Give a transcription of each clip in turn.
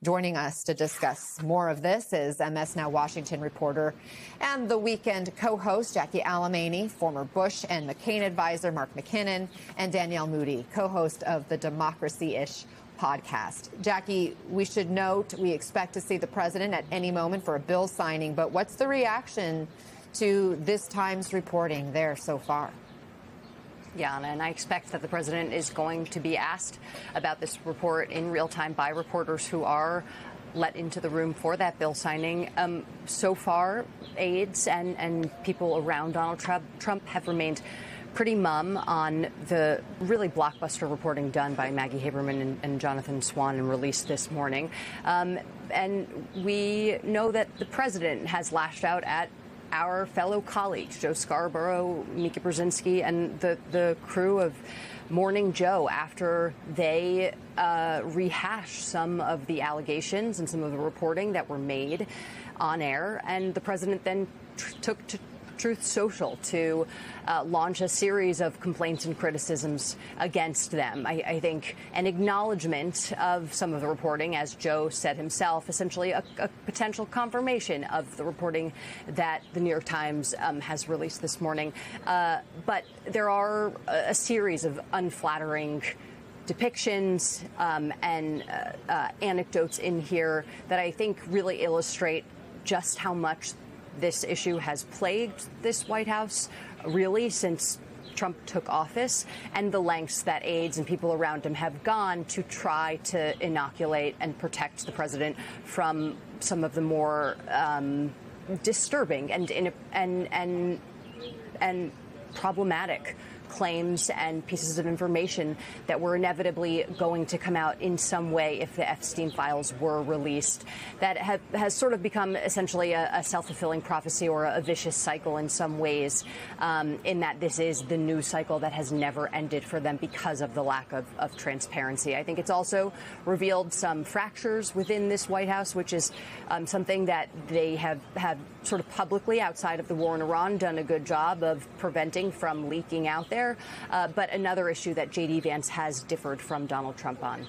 Joining us to discuss more of this is MS Now Washington reporter and The Weekend co-host Jackie Alemany, former Bush and McCain advisor Mark McKinnon, and Danielle Moody, co-host of the Democracy-ish podcast. Jackie, we should note we expect to see the president at any moment for a bill signing, but what's the reaction to this Times reporting there so far? Yeah, and I expect that the president is going to be asked about this report in real time by reporters who are let into the room for that bill signing. So far, aides and people around Donald Trump have remained pretty mum on the really blockbuster reporting done by Maggie Haberman and Jonathan Swan and released this morning. And we know that the president has lashed out at our fellow colleagues, Joe Scarborough, Mika Brzezinski, and the crew of Morning Joe after they rehashed some of the allegations and some of the reporting that were made on air. And the president then took to Truth Social to launch a series of complaints and criticisms against them. I think an acknowledgement of some of the reporting, as Joe said himself, essentially a potential confirmation of the reporting that the New York Times has released this morning. But there are a series of unflattering depictions and anecdotes in here that I think really illustrate just how much this issue has plagued this White House, really, since Trump took office, and the lengths that aides and people around him have gone to try to inoculate and protect the president from some of the more disturbing and problematic claims and pieces of information that were inevitably going to come out in some way if the Epstein files were released. That has sort of become essentially a self-fulfilling prophecy or a vicious cycle in some ways, in that this is the news cycle that has never ended for them because of the lack of transparency. I think it's also revealed some fractures within this White House, which is something that they have sort of publicly, outside of the war in Iran, done a good job of preventing from leaking out there. But another issue that J.D. Vance has differed from Donald Trump on.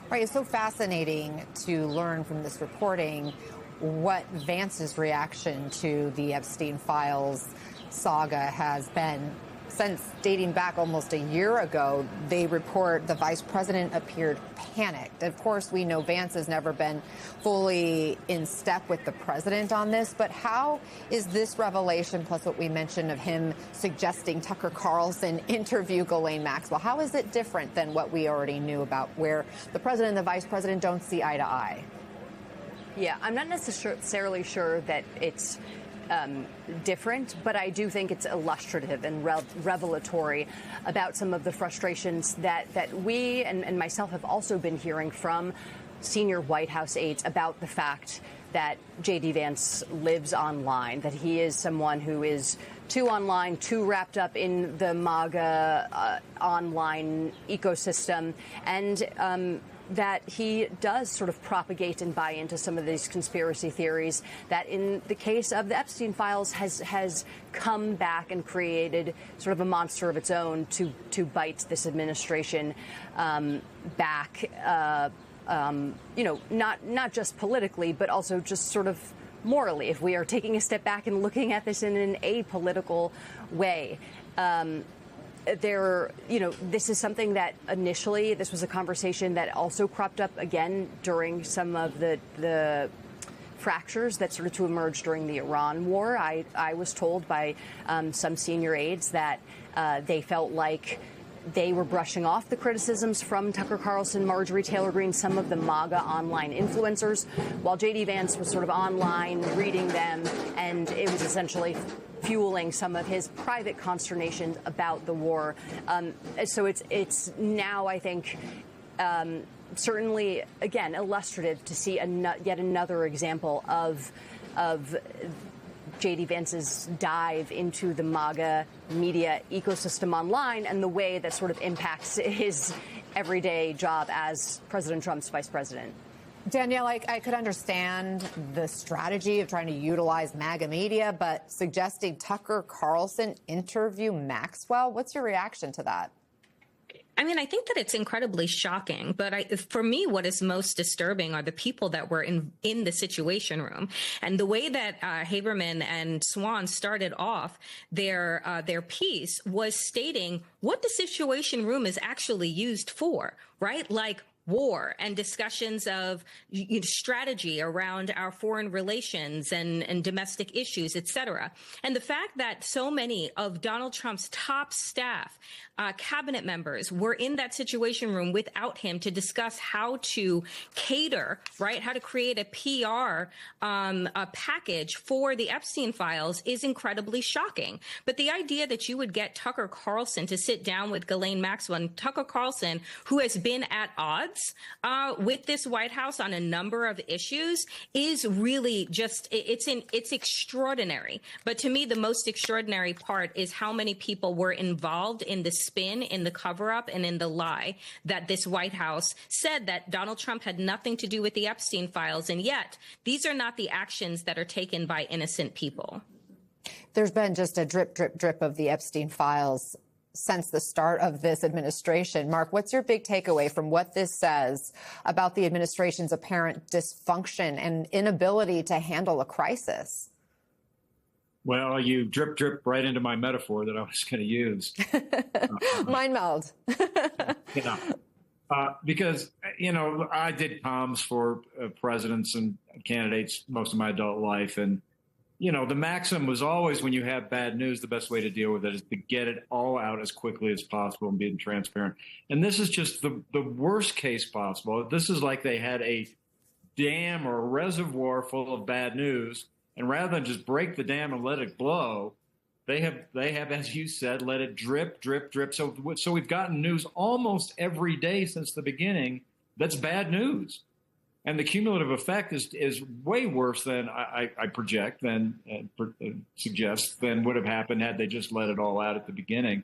Right. It's so fascinating to learn from this reporting what Vance's reaction to the Epstein files saga has been. Since dating back almost a year ago, they report the vice president appeared panicked. Of course, we know Vance has never been fully in step with the president on this, but how is this revelation, plus what we mentioned of him suggesting Tucker Carlson interview Ghislaine Maxwell, how is it different than what we already knew about where the president and the vice president don't see eye to eye? Yeah, I'm not necessarily sure that it's different, but I do think it's illustrative and revelatory about some of the frustrations that we and myself have also been hearing from senior White House aides about the fact that J.D. Vance lives online, that he is someone who is too online, too wrapped up in the MAGA online ecosystem, and that he does sort of propagate and buy into some of these conspiracy theories that in the case of the Epstein files has come back and created sort of a monster of its own to bite this administration back, not just politically, but also just sort of morally, if we are taking a step back and looking at this in an apolitical way. This is something that initially, this was a conversation that also cropped up again during some of the fractures that started to emerge during the Iran war. I was told by some senior aides that they felt like they were brushing off the criticisms from Tucker Carlson, Marjorie Taylor Greene, some of the MAGA online influencers, while J.D. Vance was sort of online reading them, and it was essentially fueling some of his private consternation about the war. So it's now, I think, certainly, again, illustrative to see yet another example of J.D. Vance's dive into the MAGA media ecosystem online and the way that sort of impacts his everyday job as President Trump's vice president. Danielle, I could understand the strategy of trying to utilize MAGA media, but suggesting Tucker Carlson interview Maxwell, what's your reaction to that? I mean, I think that it's incredibly shocking, but for me, what is most disturbing are the people that were in the Situation Room, and the way that Haberman and Swan started off their piece was stating what the Situation Room is actually used for, right? Like war and discussions of strategy around our foreign relations and domestic issues, et cetera. And the fact that so many of Donald Trump's top staff, cabinet members were in that Situation Room without him to discuss how to cater, right, how to create a PR package for the Epstein files is incredibly shocking. But the idea that you would get Tucker Carlson to sit down with Ghislaine Maxwell, and Tucker Carlson, who has been at odds with this White House on a number of issues, is really just, it's extraordinary. But to me, the most extraordinary part is how many people were involved in the spin, in the cover-up, and in the lie that this White House said that Donald Trump had nothing to do with the Epstein files. And yet, these are not the actions that are taken by innocent people. There's been just a drip, drip, drip of the Epstein files since the start of this administration. Mark, what's your big takeaway from what this says about the administration's apparent dysfunction and inability to handle a crisis? Well, you drip right into my metaphor that I was going to use. Mind meld. Because, I did comms for presidents and candidates most of my adult life. And, the maxim was always, when you have bad news, the best way to deal with it is to get it all out as quickly as possible and being transparent. And this is just the worst case possible. This is like they had a dam or a reservoir full of bad news. And rather than just break the dam and let it blow, they have, as you said, let it drip, drip, drip. So we've gotten news almost every day since the beginning that's bad news. And the cumulative effect is way worse than I project, suggest, than would have happened had they just let it all out at the beginning.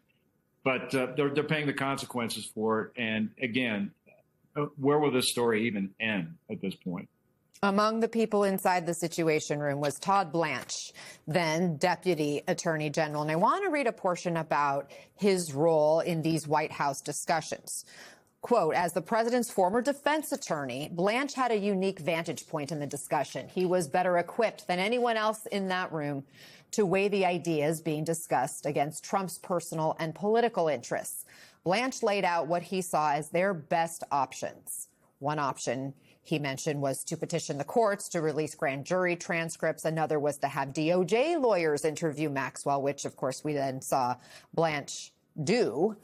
But they're paying the consequences for it. And again, where will this story even end at this point? Among the people inside the Situation Room was Todd Blanche, then Deputy Attorney General. And I want to read a portion about his role in these White House discussions. Quote, as the president's former defense attorney, Blanche had a unique vantage point in the discussion. He was better equipped than anyone else in that room to weigh the ideas being discussed against Trump's personal and political interests. Blanche laid out what he saw as their best options. One option he mentioned was to petition the courts to release grand jury transcripts. Another was to have DOJ lawyers interview Maxwell, which, of course, we then saw Blanche do.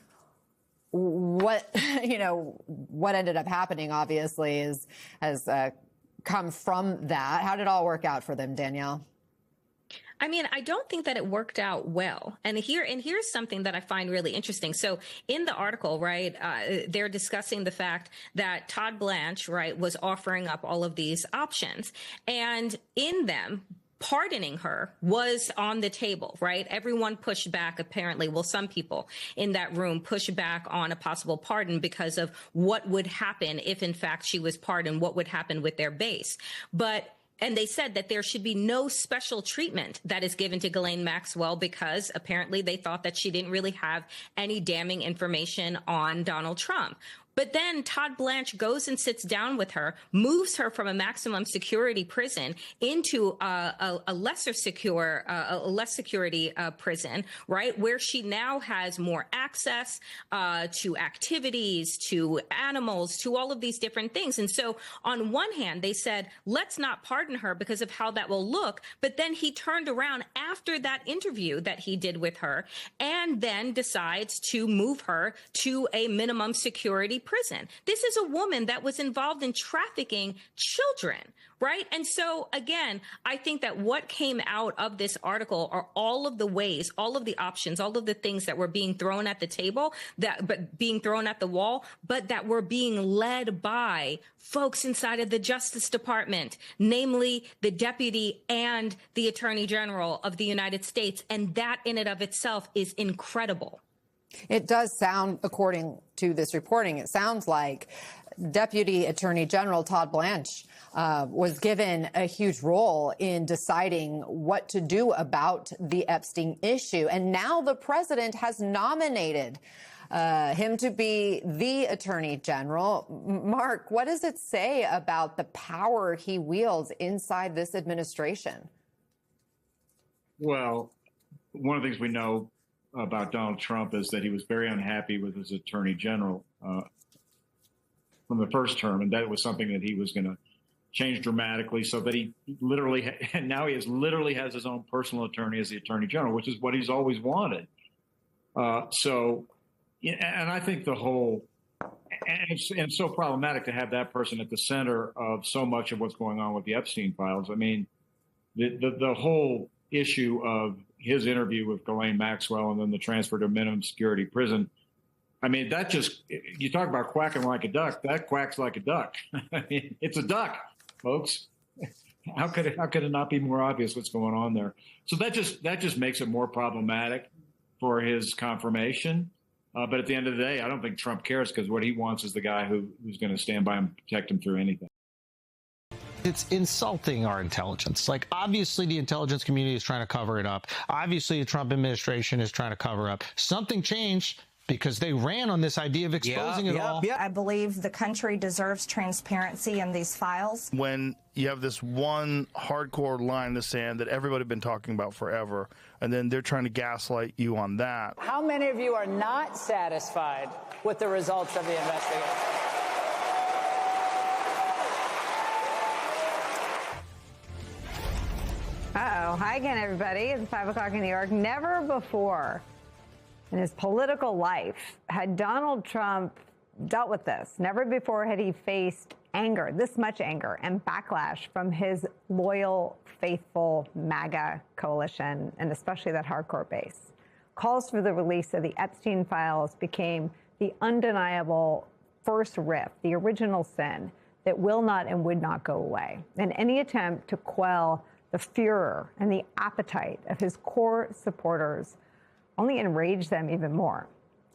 What ended up happening, obviously, has come from that. How did it all work out for them, Danielle? I mean, I don't think that it worked out well. And here's something that I find really interesting. So in the article, right, they're discussing the fact that Todd Blanche, right, was offering up all of these options. And in them, pardoning her was on the table, right? Everyone pushed back, apparently. Well, some people in that room pushed back on a possible pardon because of what would happen if, in fact, she was pardoned, what would happen with their base. And they said that there should be no special treatment that is given to Ghislaine Maxwell because apparently they thought that she didn't really have any damning information on Donald Trump. But then Todd Blanche goes and sits down with her, moves her from a maximum security prison into a less security prison, right, where she now has more access to activities, to animals, to all of these different things. And so on one hand, they said, let's not pardon her because of how that will look. But then he turned around after that interview that he did with her and then decides to move her to a minimum security prison. This is a woman that was involved in trafficking children, right? And so, again, I think that what came out of this article are all of the ways, all of the options, all of the things that were being thrown at the table, but being thrown at the wall, but that were being led by folks inside of the Justice Department, namely the deputy and the Attorney General of the United States. And that in and of itself is incredible. It does sound, according to this reporting, it sounds like Deputy Attorney General Todd Blanche was given a huge role in deciding what to do about the Epstein issue. And now the president has nominated him to be the Attorney General. Mark, what does it say about the power he wields inside this administration? Well, one of the things we know about Donald Trump is that he was very unhappy with his Attorney General from the first term, and that was something that he was going to change dramatically, so that he literally, and now he literally has his own personal attorney as the Attorney General, which is what he's always wanted. So, and I think the whole, and it's so problematic to have that person at the center of so much of what's going on with the Epstein files. I mean, the whole issue of his interview with Ghislaine Maxwell and then the transfer to a minimum security prison. I mean, that just, you talk about quacking like a duck, that quacks like a duck. I mean, it's a duck, folks. How could it not be more obvious what's going on there? So that just makes it more problematic for his confirmation. But at the end of the day, I don't think Trump cares, because what he wants is the guy who's going to stand by and protect him through anything. It's insulting our intelligence. Like, obviously the intelligence community is trying to cover it up. Obviously the Trump administration is trying to cover up. Something changed because they ran on this idea of exposing it all. I believe the country deserves transparency in these files. When you have this one hardcore line in the sand that everybody's been talking about forever, and then they're trying to gaslight you on that. How many of you are not satisfied with the results of the investigation? Uh-oh. Hi again, everybody. It's 5 o'clock in New York. Never before in his political life had Donald Trump dealt with this. Never before had he faced anger, this much anger and backlash from his loyal, faithful MAGA coalition, and especially that hardcore base. Calls for the release of the Epstein files became the undeniable first riff, the original sin that will not and would not go away. And any attempt to quell the furor and the appetite of his core supporters only enraged them even more.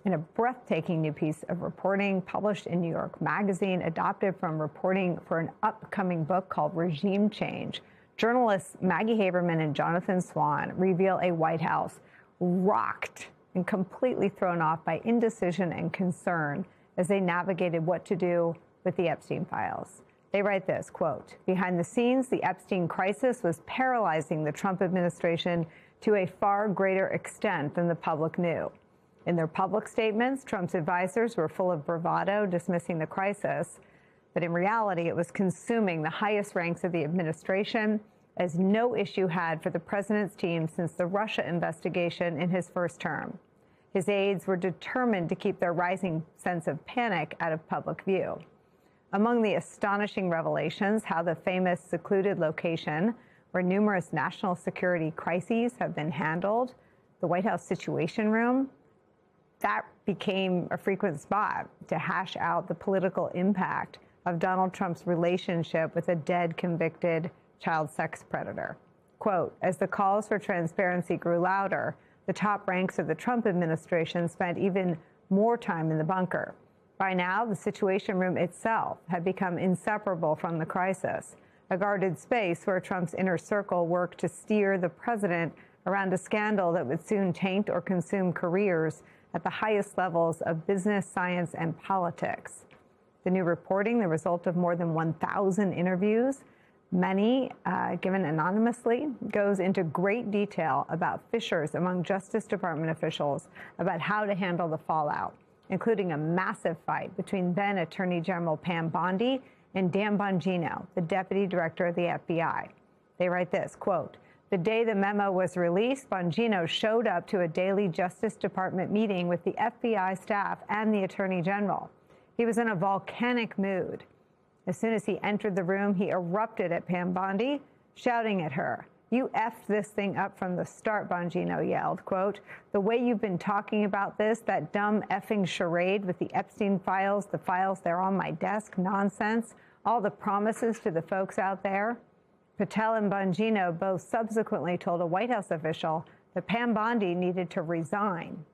In a breathtaking new piece of reporting published in New York Magazine, adopted from reporting for an upcoming book called Regime Change, journalists Maggie Haberman and Jonathan Swan reveal a White House rocked and completely thrown off by indecision and concern as they navigated what to do with the Epstein files. They write this, quote, "Behind the scenes, the Epstein crisis was paralyzing the Trump administration to a far greater extent than the public knew. In their public statements, Trump's advisors were full of bravado, dismissing the crisis. But in reality, it was consuming the highest ranks of the administration, as no issue had for the president's team since the Russia investigation in his first term. His aides were determined to keep their rising sense of panic out of public view. Among the astonishing revelations, how the famous secluded location where numerous national security crises have been handled, the White House Situation Room, that became a frequent spot to hash out the political impact of Donald Trump's relationship with a dead convicted child sex predator. Quote, as the calls for transparency grew louder, the top ranks of the Trump administration spent even more time in the bunker. By now, the Situation Room itself had become inseparable from the crisis, a guarded space where Trump's inner circle worked to steer the president around a scandal that would soon taint or consume careers at the highest levels of business, science, and politics. The new reporting, the result of more than 1,000 interviews, many given anonymously, goes into great detail about fissures among Justice Department officials about how to handle the fallout, including a massive fight between then Attorney General Pam Bondi and Dan Bongino, the deputy director of the FBI. They write this, quote, the day the memo was released, Bongino showed up to a daily Justice Department meeting with the FBI staff and the Attorney General. He was in a volcanic mood. As soon as he entered the room, he erupted at Pam Bondi, shouting at her. You effed this thing up from the start, Bongino yelled, quote, the way you've been talking about this, that dumb effing charade with the Epstein files, the files there on my desk, nonsense, all the promises to the folks out there. Patel and Bongino both subsequently told a White House official that Pam Bondi needed to resign.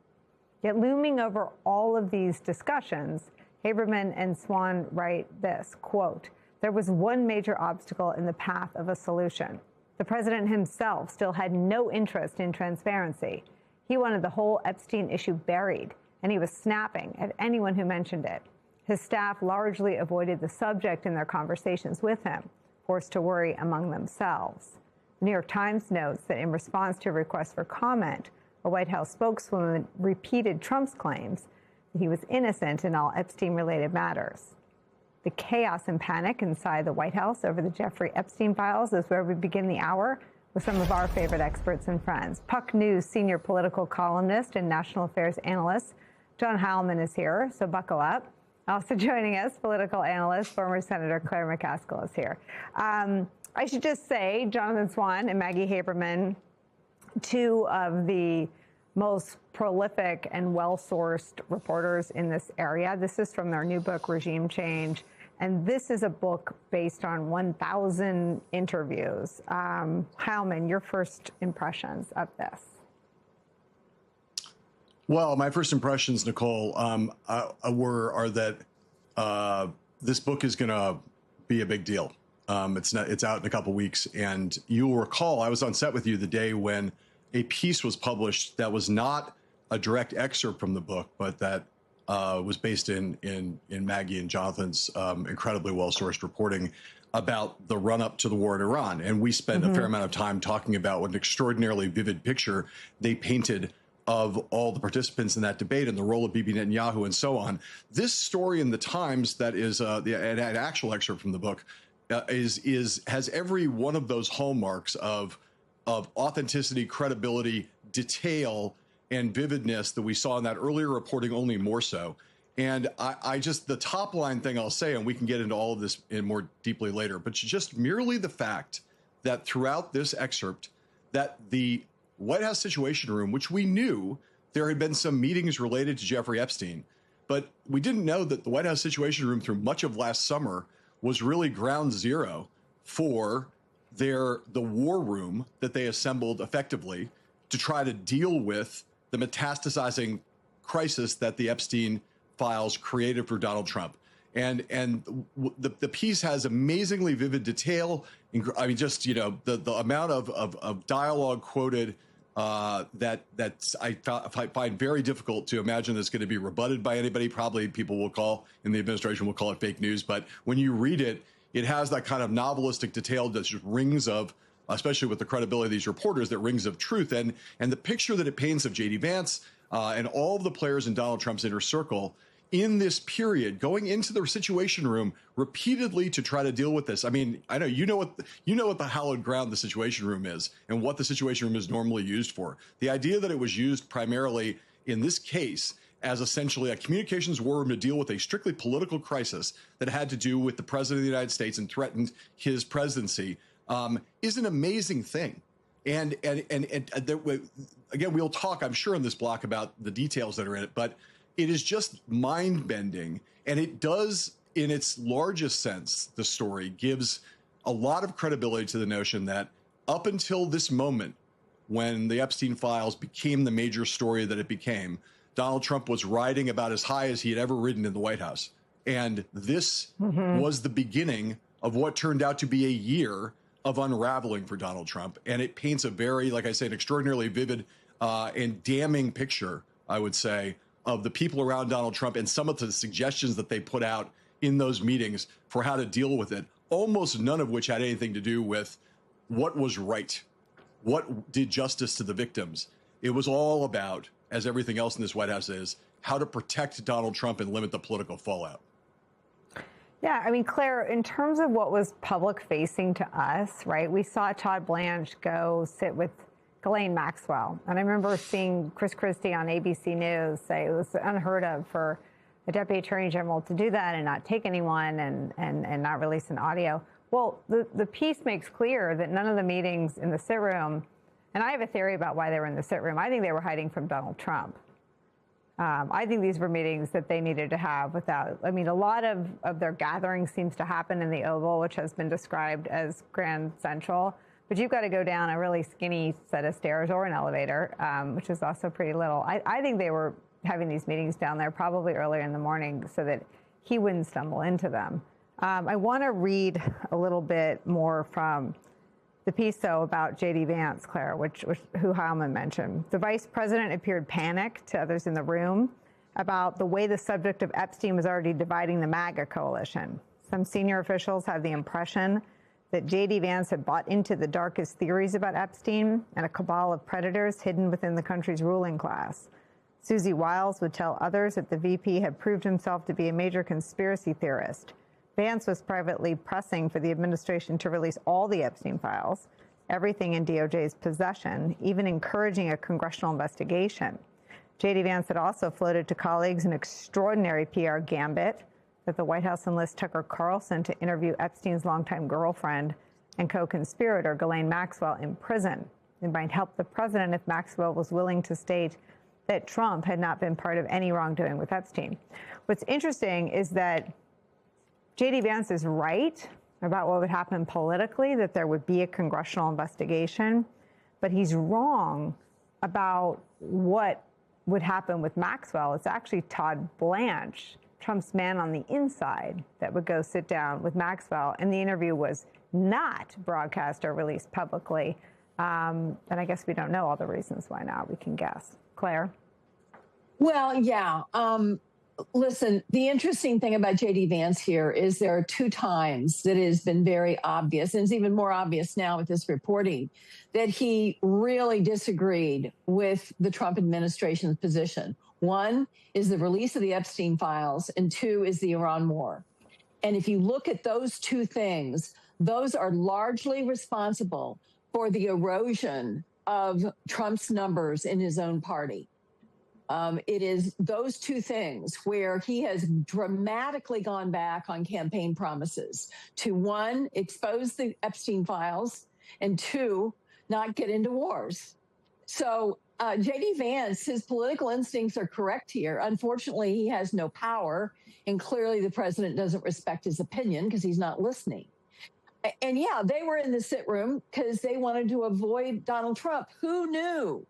Yet looming over all of these discussions, Haberman and Swan write this, quote, there was one major obstacle in the path of a solution. The president himself still had no interest in transparency. He wanted the whole Epstein issue buried, and he was snapping at anyone who mentioned it. His staff largely avoided the subject in their conversations with him, forced to worry among themselves. The New York Times notes that in response to a request for comment, a White House spokeswoman repeated Trump's claims that he was innocent in all Epstein-related matters. The chaos and panic inside the White House over the Jeffrey Epstein files is where we begin the hour with some of our favorite experts and friends. Puck News senior political columnist and national affairs analyst John Heilemann is here, so buckle up. Also joining us, political analyst, former Senator Claire McCaskill is here. I should just say, Jonathan Swan and Maggie Haberman, two of the most prolific and well-sourced reporters in this area. This is from their new book, Regime Change. And this is a book based on 1,000 interviews. Heilemann, your first impressions of this? Well, my first impressions, Nicole, are that this book is going to be a big deal. It's out in a couple weeks, and you'll recall I was on set with you the day when a piece was published that was not a direct excerpt from the book, but that was based in Maggie and Jonathan's incredibly well-sourced reporting about the run-up to the war in Iran. And we spent a fair amount of time talking about what an extraordinarily vivid picture they painted of all the participants in that debate and the role of Bibi Netanyahu and so on. This story in the Times that is an actual excerpt from the book has every one of those hallmarks of authenticity, credibility, detail, and vividness that we saw in that earlier reporting, only more so. And I just, the top line thing I'll say, and we can get into all of this in more deeply later, but just merely the fact that throughout this excerpt, that the White House Situation Room, which we knew there had been some meetings related to Jeffrey Epstein, but we didn't know that the White House Situation Room through much of last summer was really ground zero for the war room that they assembled effectively to try to deal with the metastasizing crisis that the Epstein files created for Donald Trump. And the piece has amazingly vivid detail. I mean, just, you know, the amount of dialogue quoted that I find very difficult to imagine that's going to be rebutted by anybody. Probably people will call, in the administration will call it fake news. But when you read it, it has that kind of novelistic detail that just rings of, especially with the credibility of these reporters, that rings of truth. And the picture that it paints of J.D. Vance and all of the players in Donald Trump's inner circle in this period, going into the Situation Room repeatedly to try to deal with this. I mean, I know you know what the hallowed ground the Situation Room is and what the Situation Room is normally used for. The idea that it was used primarily in this case as essentially a communications war room to deal with a strictly political crisis that had to do with the president of the United States and threatened his presidency is an amazing thing. And again, we'll talk, I'm sure, in this block about the details that are in it, but it is just mind-bending, and it does, in its largest sense, the story gives a lot of credibility to the notion that up until this moment, when the Epstein files became the major story that it became, Donald Trump was riding about as high as he had ever ridden in the White House. And this was the beginning of what turned out to be a year of unraveling for Donald Trump. And it paints a very, like I say, an extraordinarily vivid and damning picture, I would say, of the people around Donald Trump and some of the suggestions that they put out in those meetings for how to deal with it, almost none of which had anything to do with what was right, what did justice to the victims. It was all about, as everything else in this White House is, how to protect Donald Trump and limit the political fallout. Yeah, I mean, Claire, in terms of what was public facing to us, right, we saw Todd Blanche go sit with Ghislaine Maxwell. And I remember seeing Chris Christie on ABC News say it was unheard of for a deputy attorney general to do that and not take anyone and not release an audio. Well, the piece makes clear that none of the meetings in the sit room, and I have a theory about why they were in the sit room. I think they were hiding from Donald Trump. I think these were meetings that they needed to have without, I mean, a lot of their gathering seems to happen in the Oval, which has been described as Grand Central. But you've got to go down a really skinny set of stairs or an elevator, which is also pretty little. I think they were having these meetings down there probably earlier in the morning so that he wouldn't stumble into them. I want to read a little bit more from the piece, though, about J.D. Vance, Claire, who Heilemann mentioned. The vice president appeared panicked to others in the room. about the way the subject of Epstein was already dividing the MAGA coalition. Some senior officials have the impression that J.D. Vance had bought into the darkest theories about Epstein and a cabal of predators hidden within the country's ruling class. Susie Wiles would tell others that the VP had proved himself to be a major conspiracy theorist. Vance was privately pressing for the administration to release all the Epstein files, everything in DOJ's possession, even encouraging a congressional investigation. J.D. Vance had also floated to colleagues an extraordinary PR gambit that the White House enlist Tucker Carlson to interview Epstein's longtime girlfriend and co-conspirator Ghislaine Maxwell in prison. It might help the president if Maxwell was willing to state that Trump had not been part of any wrongdoing with Epstein. What's interesting is that J.D. Vance is right about what would happen politically, that there would be a congressional investigation, but he's wrong about what would happen with Maxwell. It's actually Todd Blanche, Trump's man on the inside, that would go sit down with Maxwell, and the interview was not broadcast or released publicly. And I guess we don't know all the reasons why not. We can guess. Claire? Well, yeah. Listen, the interesting thing about J.D. Vance here is there are two times that it has been very obvious, and it's even more obvious now with this reporting, that he really disagreed with the Trump administration's position. One is the release of the Epstein files, and two is the Iran war. And if you look at those two things, those are largely responsible for the erosion of Trump's numbers in his own party. It is those two things where he has dramatically gone back on campaign promises to, one, expose the Epstein files, and two, not get into wars. So J.D. Vance, his political instincts are correct here. Unfortunately, he has no power, and clearly the president doesn't respect his opinion because he's not listening. And yeah, they were in the sit room because they wanted to avoid Donald Trump. Who knew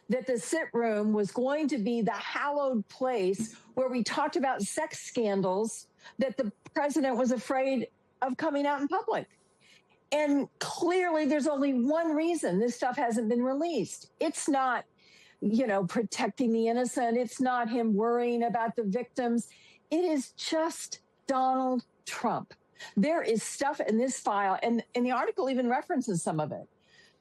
that the sit room was going to be the hallowed place where we talked about sex scandals that the president was afraid of coming out in public? And clearly there's only one reason this stuff hasn't been released. It's not, protecting the innocent. It's not him worrying about the victims. It is just Donald Trump. There is stuff in this file, and the article even references some of it.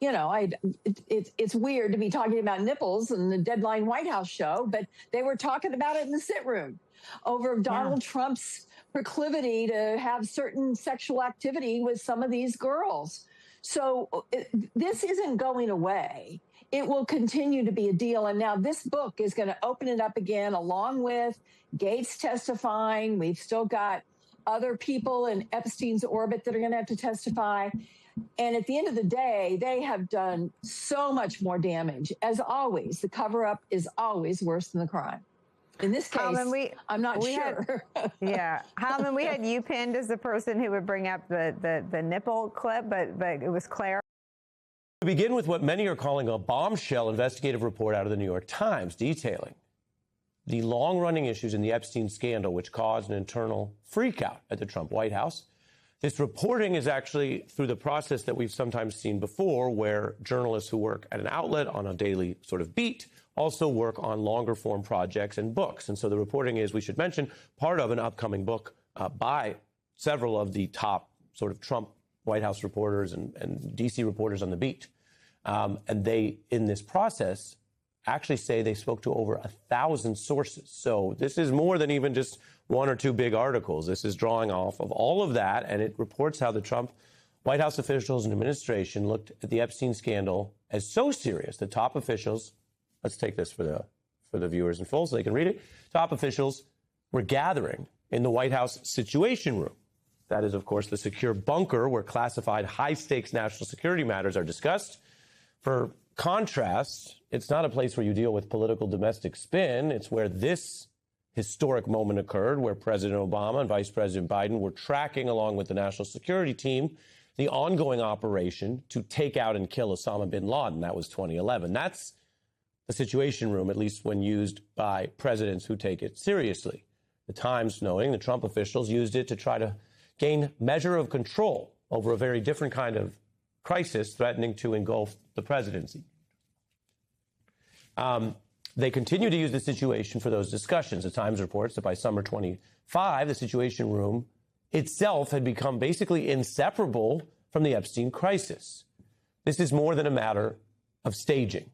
It's weird to be talking about nipples in the Deadline White House show, but they were talking about it in the sit room over Donald Trump's proclivity to have certain sexual activity with some of these girls. So this isn't going away. It will continue to be a deal. And now this book is going to open it up again, along with Gates testifying. We've still got other people in Epstein's orbit that are going to have to testify. And at the end of the day, they have done so much more damage. As always, the cover-up is always worse than the crime. In this case, I'm not sure. Halman, we had you pinned as the person who would bring up the nipple clip, but it was Claire. We begin with what many are calling a bombshell investigative report out of the New York Times detailing the long-running issues in the Epstein scandal, which caused an internal freakout at the Trump White House. This reporting is actually through the process that we've sometimes seen before, where journalists who work at an outlet on a daily sort of beat also work on longer form projects and books. And so the reporting is, we should mention, part of an upcoming book by several of the top sort of Trump White House reporters and D.C. reporters on the beat. And they, in this process, actually say they spoke to over 1,000 sources. So this is more than even just one or two big articles. This is drawing off of all of that, and it reports how the Trump White House officials and administration looked at the Epstein scandal as so serious that top officials, let's take this for the viewers in full so they can read it, top officials were gathering in the White House Situation Room. That is, of course, the secure bunker where classified high-stakes national security matters are discussed. For contrast, it's not a place where you deal with political domestic spin. It's where this historic moment occurred, where President Obama and Vice President Biden were tracking, along with the national security team, the ongoing operation to take out and kill Osama bin Laden. That was 2011. That's the Situation Room, at least when used by presidents who take it seriously. The Times, knowing the Trump officials used it to try to gain measure of control over a very different kind of crisis threatening to engulf the presidency. they continue to use the situation for those discussions. The Times reports that by summer 25, the Situation Room itself had become basically inseparable from the Epstein crisis. This is more than a matter of staging.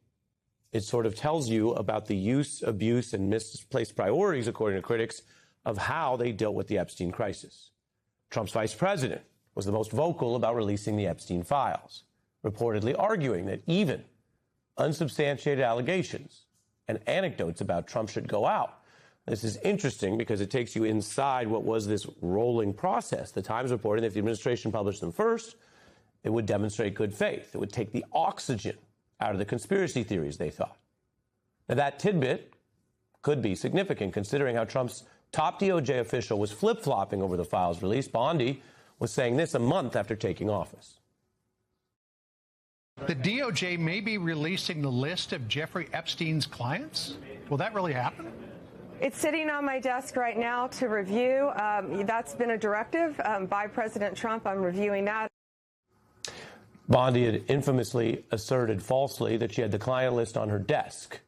It sort of tells you about the use, abuse, and misplaced priorities, according to critics, of how they dealt with the Epstein crisis. Trump's vice president was the most vocal about releasing the Epstein files, reportedly arguing that even unsubstantiated allegations and anecdotes about Trump should go out. This is interesting because it takes you inside what was this rolling process. The Times reported that if the administration published them first, it would demonstrate good faith. It would take the oxygen out of the conspiracy theories, they thought. Now, that tidbit could be significant considering how Trump's top DOJ official was flip-flopping over the files release. Bondi was saying this a month after taking office. The DOJ may be releasing the list of Jeffrey Epstein's clients. Will that really happen? It's sitting on my desk right now to review. That's been a directive by President Trump. I'm reviewing that. Bondi had infamously asserted falsely that she had the client list on her desk.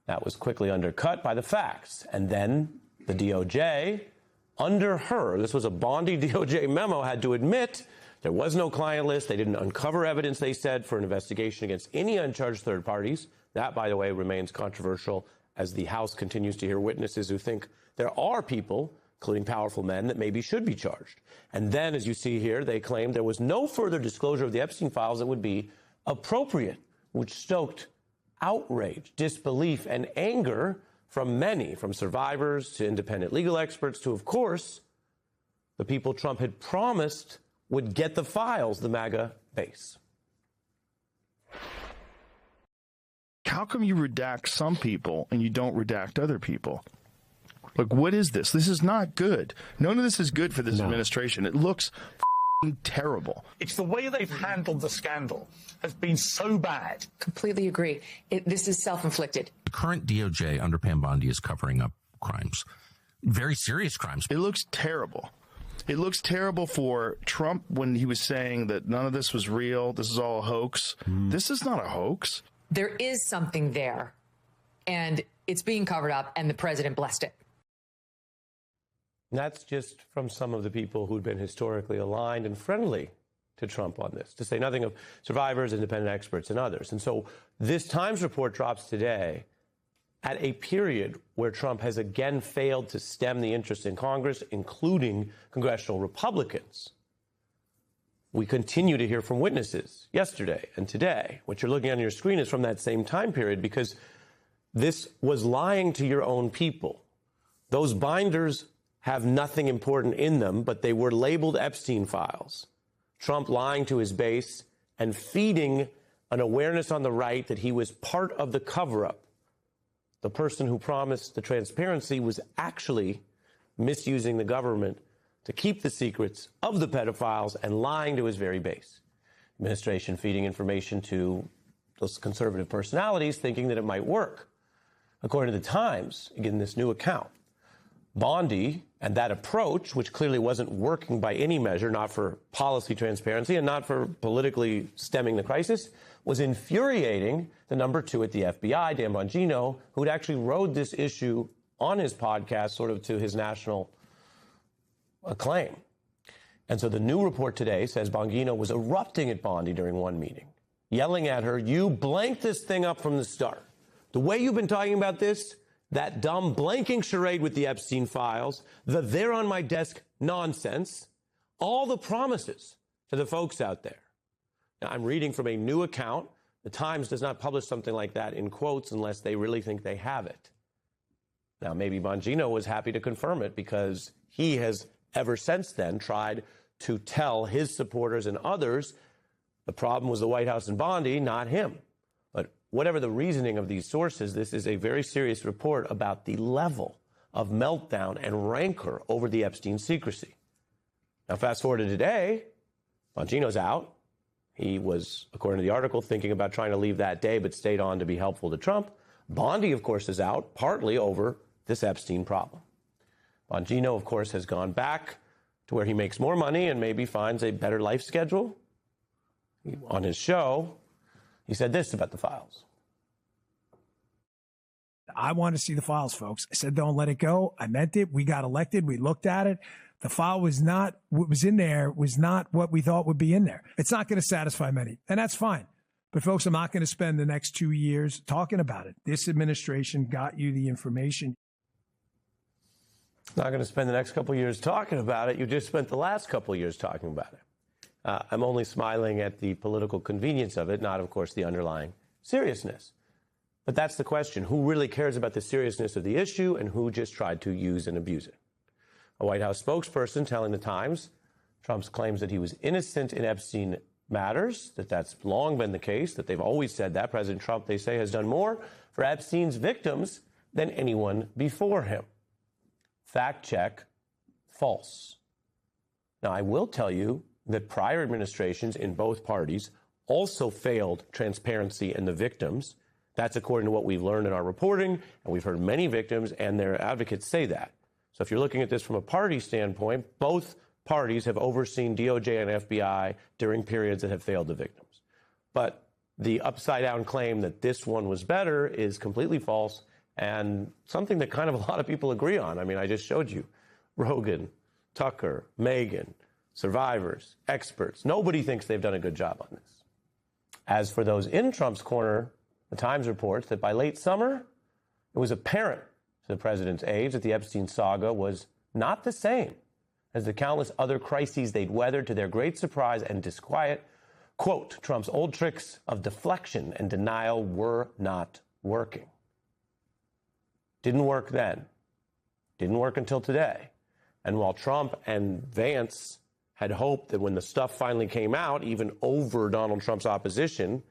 That was quickly undercut by the facts. And then the DOJ, under her, this was a Bondi DOJ memo, had to admit there was no client list. They didn't uncover evidence, they said, for an investigation against any uncharged third parties. That, by the way, remains controversial as the House continues to hear witnesses who think there are people, including powerful men, that maybe should be charged. And then, as you see here, they claimed there was no further disclosure of the Epstein files that would be appropriate, which stoked outrage, disbelief, and anger from many, from survivors to independent legal experts to, of course, the people Trump had promised would get the files, the MAGA base. How come you redact some people and you don't redact other people? Like, what is this? This is not good. None of this is good for this administration. It looks terrible. It's the way they've handled the scandal has been so bad. Completely agree. This is self-inflicted. The current DOJ under Pam Bondi is covering up crimes, very serious crimes. It looks terrible. It looks terrible for Trump when he was saying that none of this was real. This is all a hoax. This is not a hoax. There is something there, and it's being covered up, and the president blessed it. And that's just from some of the people who'd been historically aligned and friendly to Trump on this, to say nothing of survivors, independent experts, and others. And so this Times report drops today at a period where Trump has again failed to stem the interest in Congress, including congressional Republicans. We continue to hear from witnesses yesterday and today. What you're looking at on your screen is from that same time period, because this was lying to your own people. Those binders have nothing important in them, but they were labeled Epstein files. Trump lying to his base and feeding an awareness on the right that he was part of the cover-up. The person who promised the transparency was actually misusing the government to keep the secrets of the pedophiles and lying to his very base. Administration feeding information to those conservative personalities thinking that it might work. According to the Times, again, this new account, Bondi and that approach, which clearly wasn't working by any measure, not for policy transparency and not for politically stemming the crisis, was infuriating the number two at the FBI, Dan Bongino, who'd actually rode this issue on his podcast, sort of to his national acclaim. And so the new report today says Bongino was erupting at Bondi during one meeting, yelling at her, "You blanked this thing up from the start. The way you've been talking about this, that dumb blanking charade with the Epstein files, the they're on my desk nonsense, all the promises to the folks out there." Now, I'm reading from a new account. The Times does not publish something like that in quotes unless they really think they have it. Now, maybe Bongino was happy to confirm it because he has ever since then tried to tell his supporters and others the problem was the White House and Bondi, not him. But whatever the reasoning of these sources, this is a very serious report about the level of meltdown and rancor over the Epstein secrecy. Now, fast forward to today, Bongino's out. He was, according to the article, thinking about trying to leave that day, but stayed on to be helpful to Trump. Bondi, of course, is out, partly over this Epstein problem. Bongino, of course, has gone back to where he makes more money and maybe finds a better life schedule. On his show, he said this about the files. I want to see the files, folks. I said, don't let it go. I meant it. We got elected. We looked at it. The file was not what was in there, was not what we thought would be in there. It's not going to satisfy many, and that's fine. But folks, I'm not going to spend the next 2 years talking about it. This administration got you the information. Not going to spend the next couple of years talking about it. You just spent the last couple of years talking about it. I'm only smiling at the political convenience of it, not, of course, the underlying seriousness. But that's the question. Who really cares about the seriousness of the issue and who just tried to use and abuse it? A White House spokesperson telling the Times Trump's claims that he was innocent in Epstein matters, that's long been the case, that they've always said that. President Trump, they say, has done more for Epstein's victims than anyone before him. Fact check, false. Now, I will tell you that prior administrations in both parties also failed transparency in the victims. That's according to what we've learned in our reporting, and we've heard many victims and their advocates say that. So if you're looking at this from a party standpoint, both parties have overseen DOJ and FBI during periods that have failed the victims. But the upside-down claim that this one was better is completely false and something that kind of a lot of people agree on. I mean, I just showed you Rogan, Tucker, Megyn, survivors, experts. Nobody thinks they've done a good job on this. As for those in Trump's corner, the Times reports that by late summer, it was apparent to the president's aides that the Epstein saga was not the same as the countless other crises they'd weathered to their great surprise and disquiet. Quote, Trump's old tricks of deflection and denial were not working. Didn't work then. Didn't work until today. And while Trump and Vance had hoped that when the stuff finally came out, even over Donald Trump's opposition,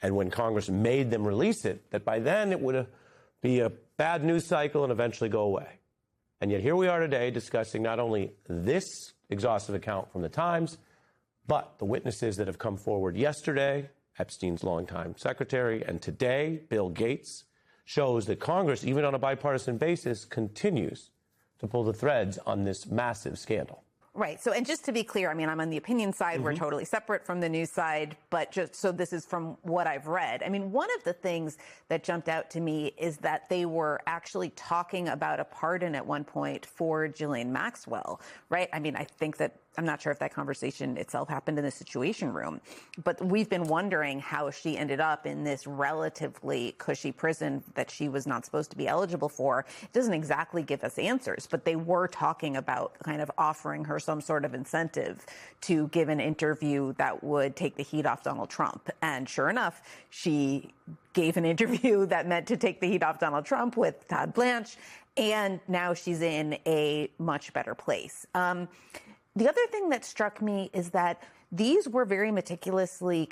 and when Congress made them release it, that by then it would be a bad news cycle and eventually go away. And yet here we are today discussing not only this exhaustive account from the Times, but the witnesses that have come forward yesterday, Epstein's longtime secretary, and today, Bill Gates, shows that Congress, even on a bipartisan basis, continues to pull the threads on this massive scandal. Right. So, and just to be clear, I mean, I'm on the opinion side. We're totally separate from the news side, but just so this is from what I've read. I mean, one of the things that jumped out to me is that they were actually talking about a pardon at one point for Ghislaine Maxwell, right? I mean, I think that I'm not sure if that conversation itself happened in the Situation Room, but we've been wondering how she ended up in this relatively cushy prison that she was not supposed to be eligible for. It doesn't exactly give us answers, but they were talking about kind of offering her some sort of incentive to give an interview that would take the heat off Donald Trump. And sure enough, she gave an interview that meant to take the heat off Donald Trump with Todd Blanche, and now she's in a much better place. The other thing that struck me is that these were very meticulously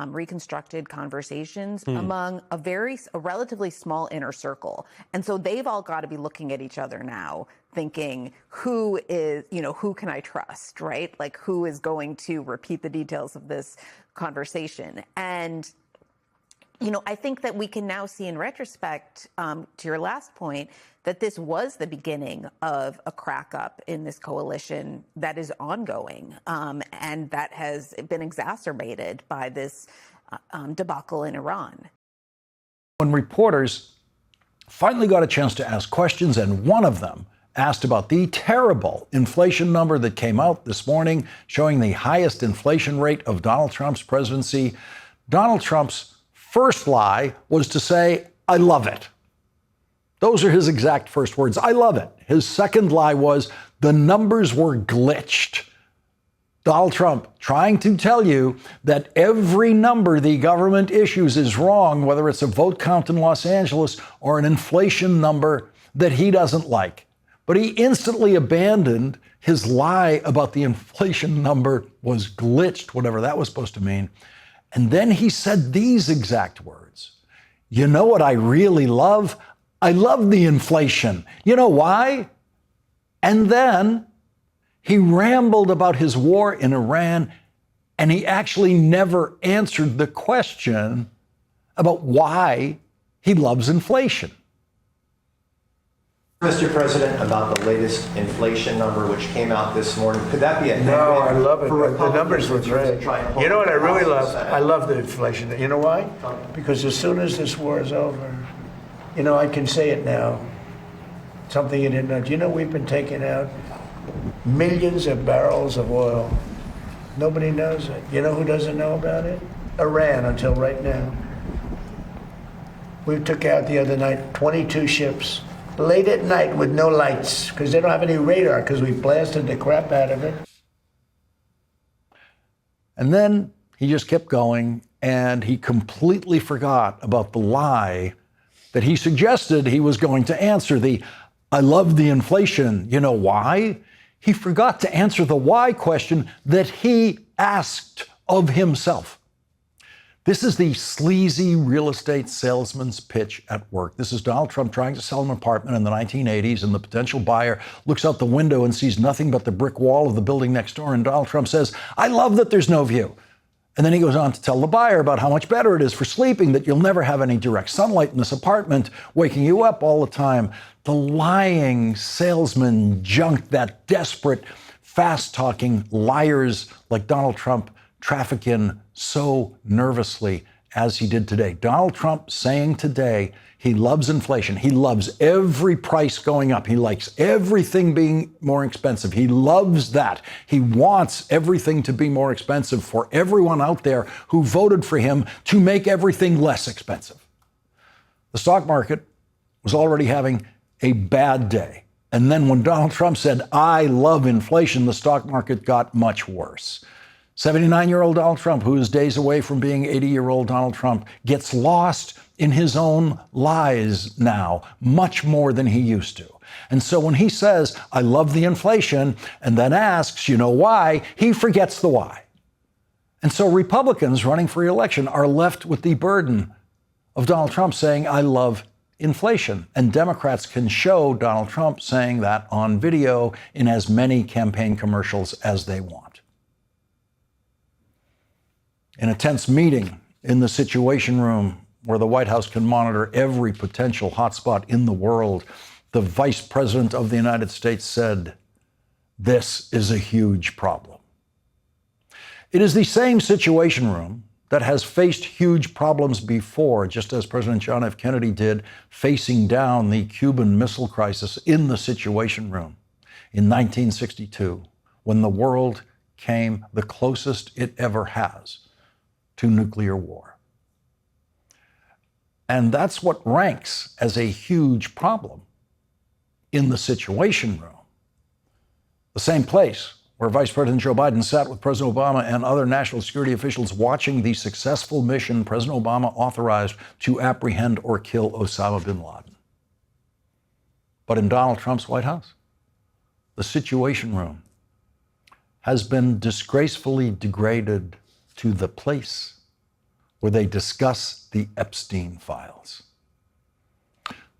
reconstructed conversations among a relatively small inner circle. And so they've all got to be looking at each other now, thinking, who can I trust, right? Like, who is going to repeat the details of this conversation? And I think that we can now see in retrospect, to your last point, that this was the beginning of a crack up in this coalition that is ongoing, and that has been exacerbated by this debacle in Iran. When reporters finally got a chance to ask questions, and one of them asked about the terrible inflation number that came out this morning, showing the highest inflation rate of Donald Trump's presidency, Donald Trump's first lie was to say, I love it. Those are his exact first words. I love it. His second lie was the numbers were glitched. Donald Trump trying to tell you that every number the government issues is wrong, whether it's a vote count in Los Angeles or an inflation number that he doesn't like. But he instantly abandoned his lie about the inflation number was glitched, whatever that was supposed to mean. And then he said these exact words. You know what I really love? I love the inflation. You know why? And then he rambled about his war in Iran, and he actually never answered the question about why he loves inflation. Mr. President, about the latest inflation number which came out this morning, could that be a negative? No, I love it. The numbers were great. You know what I really love? I love the inflation. You know why? Because as soon as this war is over, You know, I can say it now. Something you didn't know. Do you know we've been taking out millions of barrels of oil? Nobody knows it. You know who doesn't know about it? Iran, until right now. We took out the other night 22 ships, late at night with no lights, because they don't have any radar, because we blasted the crap out of it. And then he just kept going, and he completely forgot about the lie that he suggested he was going to answer, the I love the inflation. You know why? He forgot to answer the why question that he asked of himself. This is the sleazy real estate salesman's pitch at work. This is Donald Trump trying to sell an apartment in the 1980s, and the potential buyer looks out the window and sees nothing but the brick wall of the building next door, and Donald Trump says, I love that there's no view. And then he goes on to tell the buyer about how much better it is for sleeping, that you'll never have any direct sunlight in this apartment, waking you up all the time. The lying salesman junk that desperate, fast-talking liars like Donald Trump traffic in so nervously as he did today. Donald Trump saying today he loves inflation. He loves every price going up. He likes everything being more expensive. He loves that. He wants everything to be more expensive for everyone out there who voted for him to make everything less expensive. The stock market was already having a bad day. And then when Donald Trump said, I love inflation, the stock market got much worse. 79-year-old Donald Trump, who is days away from being 80-year-old Donald Trump, gets lost in his own lies now, much more than he used to. And so when he says, I love the inflation, and then asks, you know why, he forgets the why. And so Republicans running for re-election are left with the burden of Donald Trump saying, I love inflation. And Democrats can show Donald Trump saying that on video in as many campaign commercials as they want. In a tense meeting in the Situation Room, where the White House can monitor every potential hotspot in the world, the Vice President of the United States said, this is a huge problem. It is the same Situation Room that has faced huge problems before, just as President John F. Kennedy did, facing down the Cuban Missile Crisis in the Situation Room in 1962, when the world came the closest it ever has to nuclear war. And that's what ranks as a huge problem in the Situation Room. The same place where Vice President Joe Biden sat with President Obama and other national security officials watching the successful mission President Obama authorized to apprehend or kill Osama bin Laden. But in Donald Trump's White House, the Situation Room has been disgracefully degraded to the place where they discuss the Epstein files.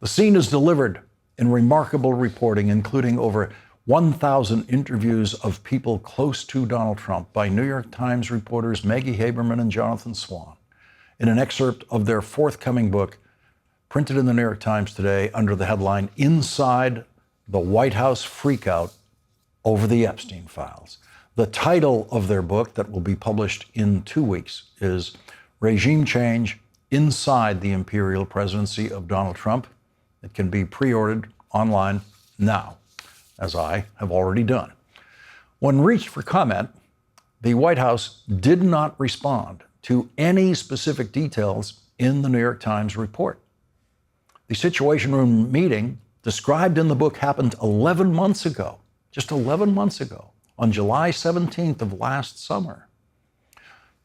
The scene is delivered in remarkable reporting, including over 1,000 interviews of people close to Donald Trump by New York Times reporters Maggie Haberman and Jonathan Swan, in an excerpt of their forthcoming book, printed in the New York Times today under the headline, Inside the White House Freakout Over the Epstein Files. The title of their book, that will be published in 2 weeks, is Regime Change Inside the Imperial Presidency of Donald Trump. It can be pre-ordered online now, as I have already done. When reached for comment, the White House did not respond to any specific details in the New York Times report. The Situation Room meeting described in the book happened 11 months ago, just 11 months ago, on July 17th of last summer.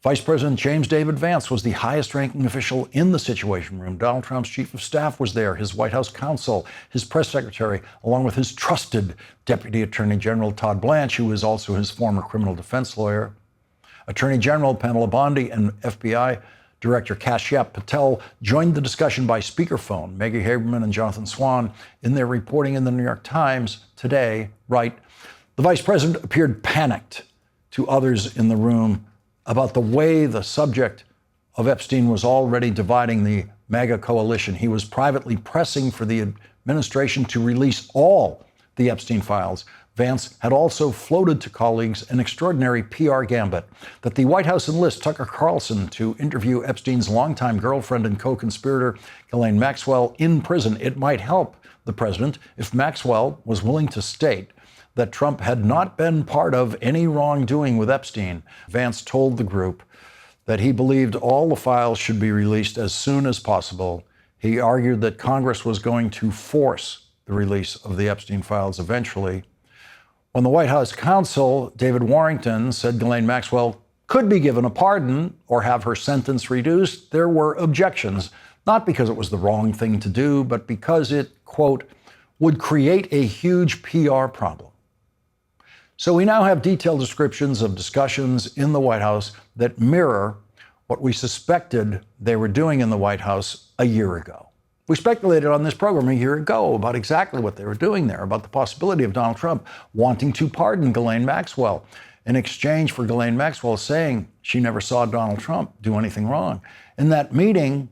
Vice President James David Vance was the highest-ranking official in the Situation Room. Donald Trump's chief of staff was there, his White House counsel, his press secretary, along with his trusted Deputy Attorney General Todd Blanche, who is also his former criminal defense lawyer. Attorney General Pamela Bondi and FBI Director Kashyap Patel joined the discussion by speakerphone. Maggie Haberman and Jonathan Swan, in their reporting in the New York Times today, write, the vice president appeared panicked to others in the room about the way the subject of Epstein was already dividing the MAGA coalition. He was privately pressing for the administration to release all the Epstein files, Vance had also floated to colleagues an extraordinary PR gambit that the White House enlist Tucker Carlson to interview Epstein's longtime girlfriend and co-conspirator Ghislaine Maxwell in prison. It might help the president if Maxwell was willing to state that Trump had not been part of any wrongdoing with Epstein. Vance told the group that he believed all the files should be released as soon as possible. He argued that Congress was going to force the release of the Epstein files eventually. When the White House counsel, David Warrington, said Ghislaine Maxwell could be given a pardon or have her sentence reduced, there were objections, not because it was the wrong thing to do, but because it, quote, would create a huge PR problem. So we now have detailed descriptions of discussions in the White House that mirror what we suspected they were doing in the White House a year ago. We speculated on this program a year ago about exactly what they were doing there, about the possibility of Donald Trump wanting to pardon Ghislaine Maxwell in exchange for Ghislaine Maxwell saying she never saw Donald Trump do anything wrong. In that meeting,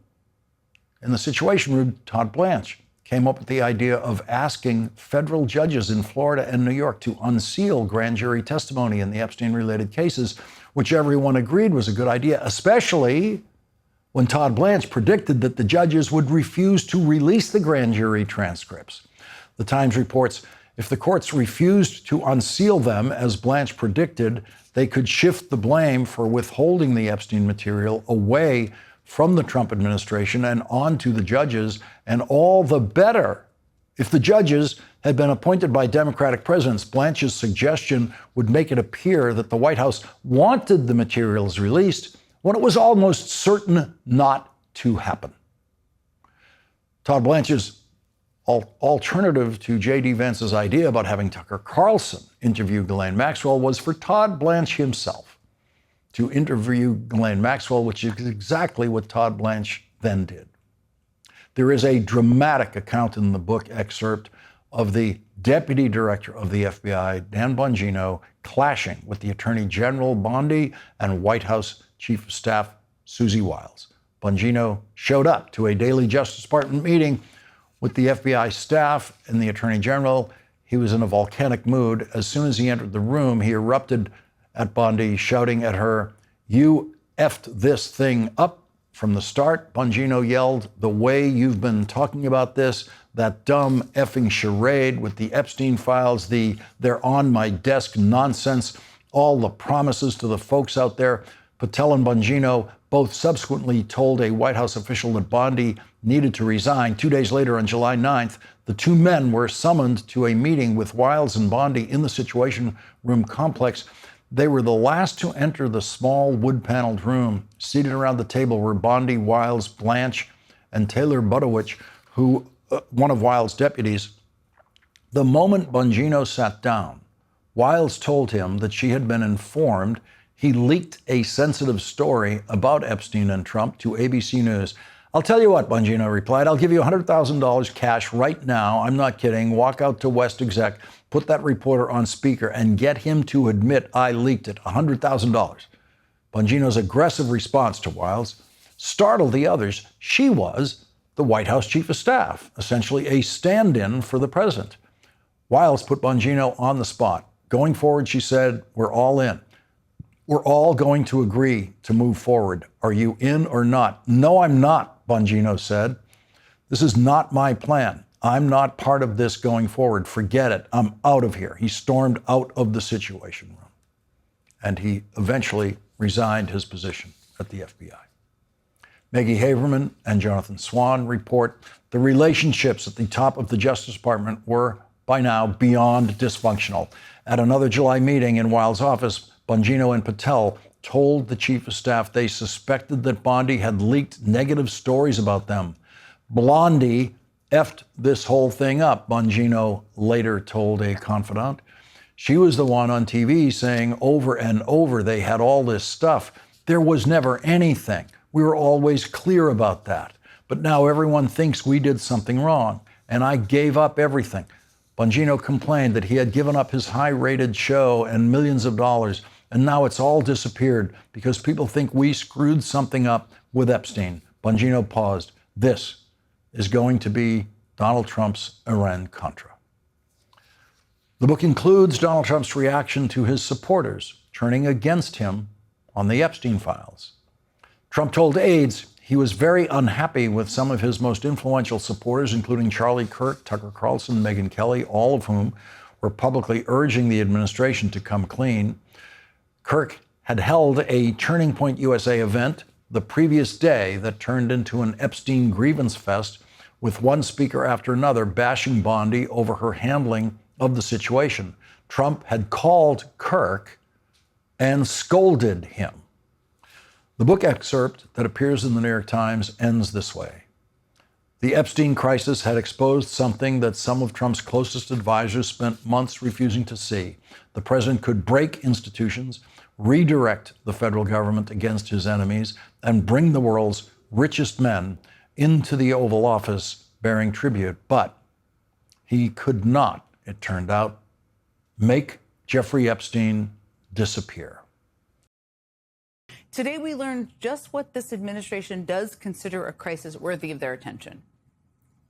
in the Situation Room, Todd Blanche came up with the idea of asking federal judges in Florida and New York to unseal grand jury testimony in the Epstein-related cases, which everyone agreed was a good idea, especially when Todd Blanche predicted that the judges would refuse to release the grand jury transcripts. The Times reports if the courts refused to unseal them, as Blanche predicted, they could shift the blame for withholding the Epstein material away from the Trump administration and onto the judges, and all the better if the judges had been appointed by Democratic presidents. Blanche's suggestion would make it appear that the White House wanted the materials released when it was almost certain not to happen. Todd Blanche's alternative to J.D. Vance's idea about having Tucker Carlson interview Ghislaine Maxwell was for Todd Blanche himself to interview Ghislaine Maxwell, which is exactly what Todd Blanche then did. There is a dramatic account in the book excerpt of the Deputy Director of the FBI, Dan Bongino, clashing with the Attorney General Bondi and White House Chief of Staff Susie Wiles. Bongino showed up to a daily Justice Department meeting with the FBI staff and the Attorney General. He was in a volcanic mood. As soon as he entered the room, he erupted at Bondi, shouting at her, "You effed this thing up from the start." Bongino yelled, "The way you've been talking about this, that dumb effing charade with the Epstein files, the they're on my desk nonsense, all the promises to the folks out there." Patel and Bongino both subsequently told a White House official that Bondi needed to resign. 2 days later, on July 9th, the two men were summoned to a meeting with Wiles and Bondi in the Situation Room complex. They were the last to enter the small wood-paneled room. Seated around the table were Bondi, Wiles, Blanche, and Taylor Budowich, who one of Wiles' deputies. The moment Bongino sat down, Wiles told him that she had been informed he leaked a sensitive story about Epstein and Trump to ABC News. "I'll tell you what," Bongino replied, "I'll give you $100,000 cash right now. I'm not kidding. Walk out to West Exec, put that reporter on speaker, and get him to admit I leaked it. $100,000. Bongino's aggressive response to Wiles startled the others. She was the White House Chief of Staff, essentially a stand-in for the president. Wiles put Bongino on the spot. Going forward, she said, "We're all in. We're all going to agree to move forward. Are you in or not?" "No, I'm not," Bongino said. "This is not my plan. I'm not part of this going forward. Forget it. I'm out of here." He stormed out of the Situation Room, and he eventually resigned his position at the FBI. Maggie Haberman and Jonathan Swan report the relationships at the top of the Justice Department were by now beyond dysfunctional. At another July meeting in Wiles' office, Bongino and Patel told the chief of staff they suspected that Bondi had leaked negative stories about them. "Blondie effed this whole thing up," Bongino later told a confidant. "She was the one on TV saying over and over they had all this stuff. There was never anything. We were always clear about that. But now everyone thinks we did something wrong, and I gave up everything." Bongino complained that he had given up his high-rated show and millions of dollars, and now it's all disappeared because people think we screwed something up with Epstein. Bongino paused. This is going to be Donald Trump's Iran-Contra. The book includes Donald Trump's reaction to his supporters turning against him on the Epstein files. Trump told aides he was very unhappy with some of his most influential supporters, including Charlie Kirk, Tucker Carlson, Megyn Kelly, all of whom were publicly urging the administration to come clean. Kirk had held a Turning Point USA event the previous day that turned into an Epstein grievance fest, with one speaker after another bashing Bondi over her handling of the situation. Trump had called Kirk and scolded him. The book excerpt that appears in the New York Times ends this way. The Epstein crisis had exposed something that some of Trump's closest advisors spent months refusing to see. The president could break institutions, redirect the federal government against his enemies, and bring the world's richest men into the Oval Office bearing tribute. But he could not, it turned out, make Jeffrey Epstein disappear. Today, we learned just what this administration does consider a crisis worthy of their attention.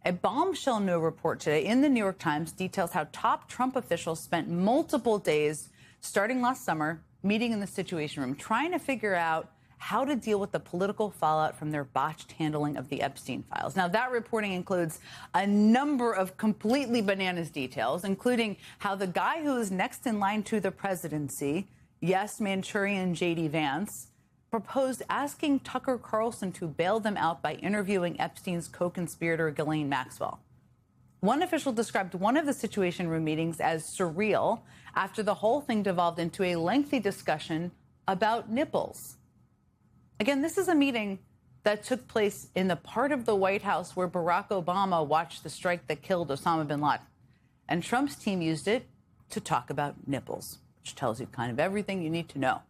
A bombshell new report today in the New York Times details how top Trump officials spent multiple days starting last summer meeting in the Situation Room, trying to figure out how to deal with the political fallout from their botched handling of the Epstein files. Now, that reporting includes a number of completely bananas details, including how the guy who is next in line to the presidency, yes, Manchurian J.D. Vance, proposed asking Tucker Carlson to bail them out by interviewing Epstein's co-conspirator Ghislaine Maxwell. One official described one of the Situation Room meetings as surreal after the whole thing devolved into a lengthy discussion about nipples. Again, this is a meeting that took place in the part of the White House where Barack Obama watched the strike that killed Osama bin Laden. And Trump's team used it to talk about nipples, which tells you kind of everything you need to know.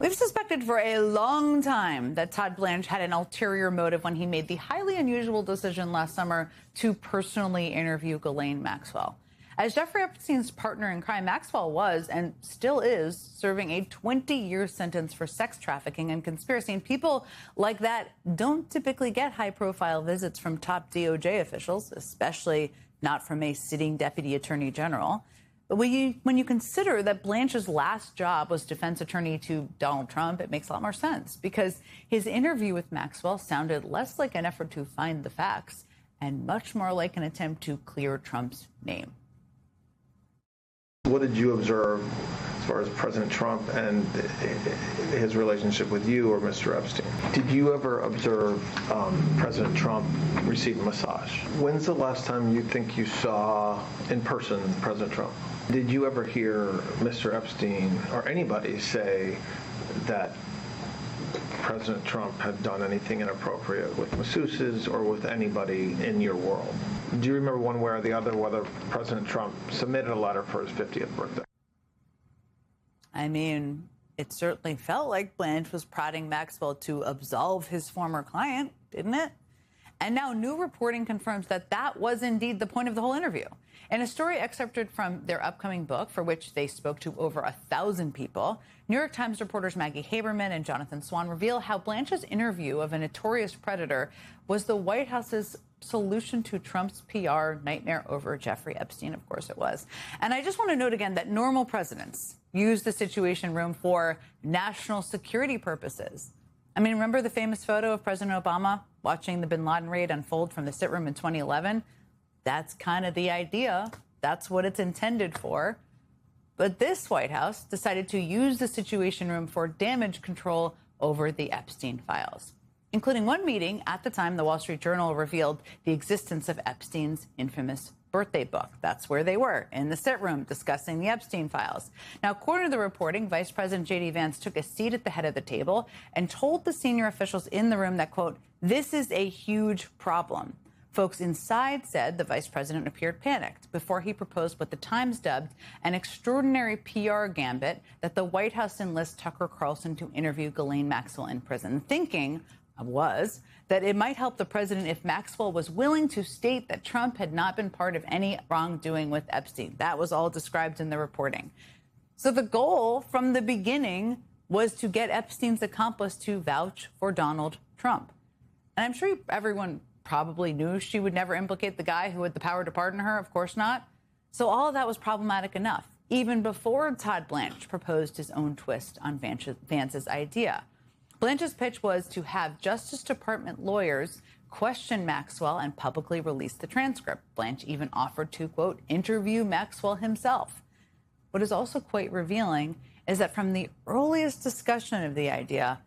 We've suspected for a long time that Todd Blanche had an ulterior motive when he made the highly unusual decision last summer to personally interview Ghislaine Maxwell. As Jeffrey Epstein's partner in crime, Maxwell was, and still is, serving a 20-year sentence for sex trafficking and conspiracy. And people like that don't typically get high-profile visits from top DOJ officials, especially not from a sitting deputy attorney general. But when you consider that Blanche's last job was defense attorney to Donald Trump, it makes a lot more sense, because his interview with Maxwell sounded less like an effort to find the facts and much more like an attempt to clear Trump's name. What did you observe as far as President Trump and his relationship with you or Mr. Epstein? Did you ever observe President Trump receive a massage? When's the last time you think you saw in person President Trump? Did you ever hear Mr. Epstein or anybody say that President Trump had done anything inappropriate with masseuses or with anybody in your world? Do you remember one way or the other whether President Trump submitted a letter for his 50th birthday? I mean, it certainly felt like Blanche was prodding Maxwell to absolve his former client, didn't it? And now new reporting confirms that that was indeed the point of the whole interview. In a story excerpted from their upcoming book, for which they spoke to over 1,000 people, New York Times reporters Maggie Haberman and Jonathan Swan reveal how Blanche's interview of a notorious predator was the White House's solution to Trump's PR nightmare over Jeffrey Epstein. Of course it was. And I just want to note again that normal presidents use the Situation Room for national security purposes. I mean, remember the famous photo of President Obama watching the bin Laden raid unfold from the sit room in 2011? That's kind of the idea. That's what it's intended for. But this White House decided to use the Situation Room for damage control over the Epstein files, including one meeting. At the time, the Wall Street Journal revealed the existence of Epstein's infamous birthday book. That's where they were, in the sit room, discussing the Epstein files. Now, according to the reporting, Vice President J.D. Vance took a seat at the head of the table and told the senior officials in the room that, quote, "This is a huge problem." Folks inside said the vice president appeared panicked before he proposed what the Times dubbed an extraordinary PR gambit that the White House enlist Tucker Carlson to interview Ghislaine Maxwell in prison, thinking was that it might help the president if Maxwell was willing to state that Trump had not been part of any wrongdoing with Epstein. That was all described in the reporting. So the goal from the beginning was to get Epstein's accomplice to vouch for Donald Trump. And I'm sure everyone probably knew she would never implicate the guy who had the power to pardon her. Of course not. So all of that was problematic enough, even before Todd Blanche proposed his own twist on Vance's idea. Blanche's pitch was to have Justice Department lawyers question Maxwell and publicly release the transcript. Blanche even offered to, quote, interview Maxwell himself. What is also quite revealing is that from the earliest discussion of the idea,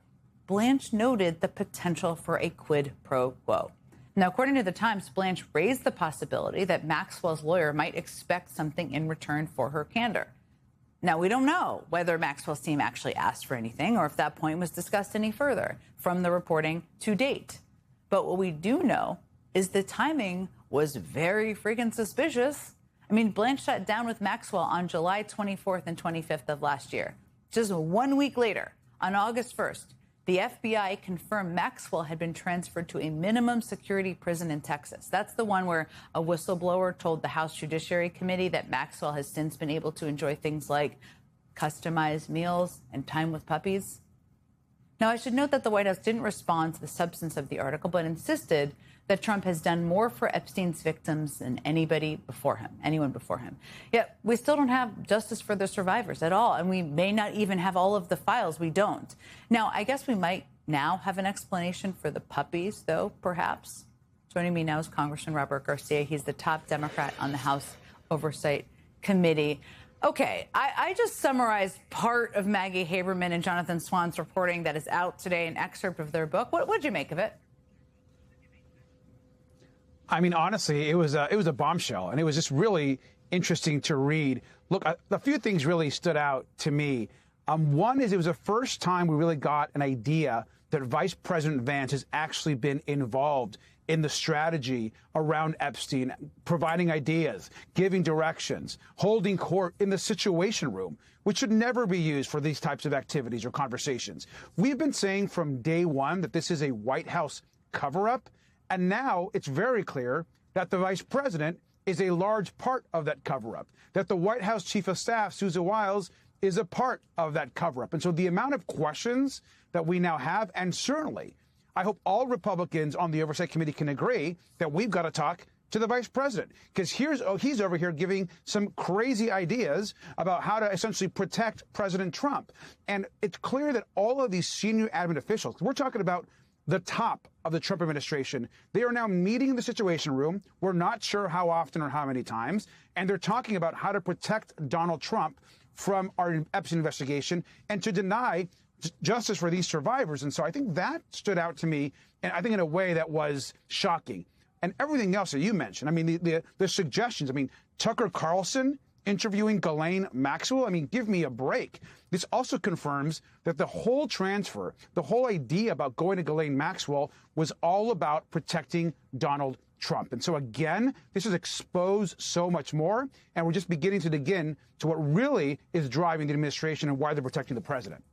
Blanche noted the potential for a quid pro quo. Now, according to the Times, Blanche raised the possibility that Maxwell's lawyer might expect something in return for her candor. Now, we don't know whether Maxwell's team actually asked for anything or if that point was discussed any further from the reporting to date. But what we do know is the timing was very freaking suspicious. I mean, Blanche sat down with Maxwell on July 24th and 25th of last year. Just 1 week later, on August 1st, the FBI confirmed Maxwell had been transferred to a minimum security prison in Texas. That's the one where a whistleblower told the House Judiciary Committee that Maxwell has since been able to enjoy things like customized meals and time with puppies. Now, I should note that the White House didn't respond to the substance of the article, but insisted that Trump has done more for Epstein's victims than anyone before him. Yet we still don't have justice for the survivors at all, and we may not even have all of the files. We don't. Now, I guess we might now have an explanation for the puppies, though, perhaps. Joining me now is Congressman Robert Garcia. He's the top Democrat on the House Oversight Committee. Okay, I just summarized part of Maggie Haberman and Jonathan Swann's reporting that is out today, an excerpt of their book. What did you make of it? I mean, honestly, it was a bombshell, and it was just really interesting to read. Look, a few things really stood out to me. One is it was the first time we really got an idea that Vice President Vance has actually been involved in the strategy around Epstein, providing ideas, giving directions, holding court in the Situation Room, which should never be used for these types of activities or conversations. We've been saying from day one that this is a White House cover-up, and now it's very clear that the vice president is a large part of that cover-up, that the White House Chief of Staff, Susan Wiles, is a part of that cover-up. And so the amount of questions that we now have, and certainly I hope all Republicans on the Oversight Committee can agree that we've got to talk to the vice president, because he's over here giving some crazy ideas about how to essentially protect President Trump. And it's clear that all of these senior admin officials, we're talking about the top of the Trump administration, they are now meeting in the Situation Room. We're not sure how often or how many times. And they're talking about how to protect Donald Trump from our Epstein investigation and to deny justice for these survivors. And so I think that stood out to me, and I think in a way that was shocking. And everything else that you mentioned, I mean, the suggestions, I mean, Tucker Carlson interviewing Ghislaine Maxwell, I mean, give me a break. This also confirms that the whole transfer, the whole idea about going to Ghislaine Maxwell was all about protecting Donald Trump. And so again, this has exposed so much more, and we're just beginning to dig in to what really is driving the administration and why they're protecting the president.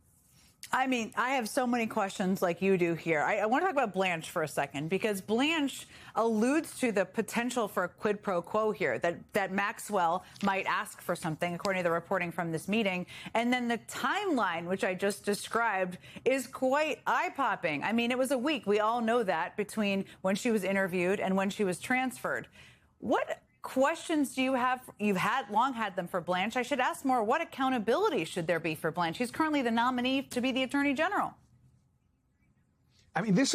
I mean, I have so many questions like you do here. I want to talk about Blanche for a second, because Blanche alludes to the potential for a quid pro quo here, that Maxwell might ask for something, according to the reporting from this meeting. And then the timeline, which I just described, is quite eye-popping. I mean, it was a week. We all know that, between when she was interviewed and when she was transferred. What questions do you have? You've long had them for Blanche. I should ask more. What accountability should there be for Blanche? She's currently the nominee to be the Attorney General. I mean, this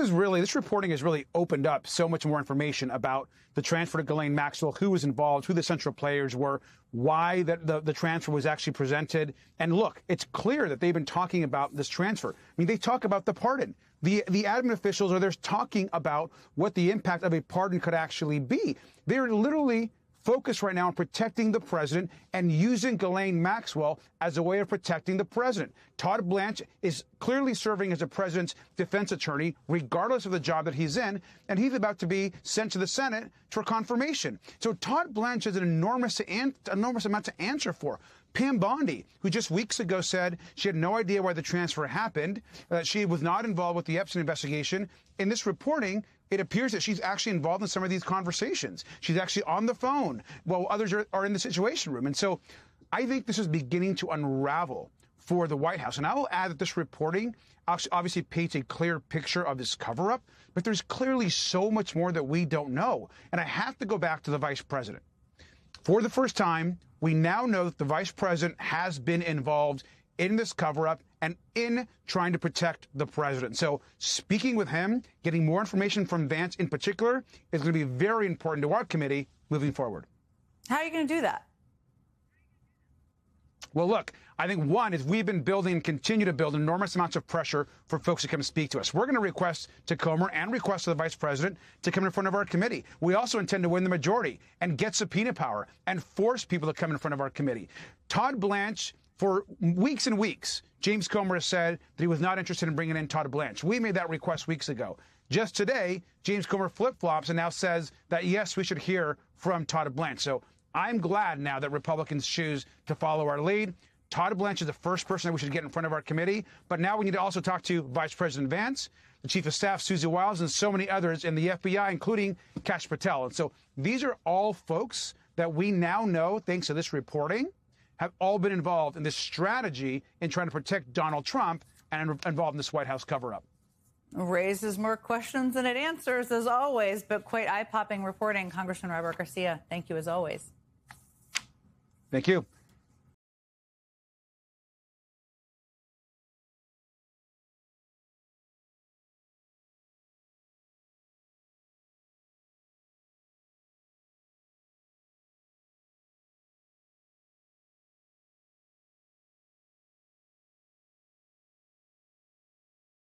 reporting has really opened up so much more information about the transfer to Ghislaine Maxwell, who was involved, who the central players were, why the transfer was actually presented. And look, it's clear that they've been talking about this transfer. I mean, they talk about the pardon. The admin officials are there talking about what the impact of a pardon could actually be. They're literally focused right now on protecting the president and using Ghislaine Maxwell as a way of protecting the president. Todd Blanche is clearly serving as the president's defense attorney, regardless of the job that he's in, and he's about to be sent to the Senate for confirmation. So Todd Blanche has an enormous amount to answer for. Pam Bondi, who just weeks ago said she had no idea why the transfer happened, she was not involved with the Epstein investigation. In this reporting, it appears that she's actually involved in some of these conversations. She's actually on the phone while others are in the Situation Room. And so I think this is beginning to unravel for the White House. And I will add that this reporting obviously paints a clear picture of this cover-up, but there's clearly so much more that we don't know. And I have to go back to the vice president. For the first time, we now know that the vice president has been involved in this cover-up and in trying to protect the president. So speaking with him, getting more information from Vance in particular, is going to be very important to our committee moving forward. How are you going to do that? Well, look, I think one is we've been building and continue to build enormous amounts of pressure for folks to come and speak to us. We're going to request to Comer and request to the vice president to come in front of our committee. We also intend to win the majority and get subpoena power and force people to come in front of our committee. Todd Blanche, for weeks and weeks, James Comer has said that he was not interested in bringing in Todd Blanche. We made that request weeks ago. Just today, James Comer flip-flops and now says that, yes, we should hear from Todd Blanche. So I'm glad now that Republicans choose to follow our lead. Todd Blanche is the first person that we should get in front of our committee. But now we need to also talk to Vice President Vance, the Chief of Staff, Susie Wiles, and so many others in the FBI, including Kash Patel. And so these are all folks that we now know, thanks to this reporting, have all been involved in this strategy in trying to protect Donald Trump and involved in this White House cover-up. Raises more questions than it answers, as always, but quite eye-popping reporting. Congressman Robert Garcia, thank you as always. Thank you.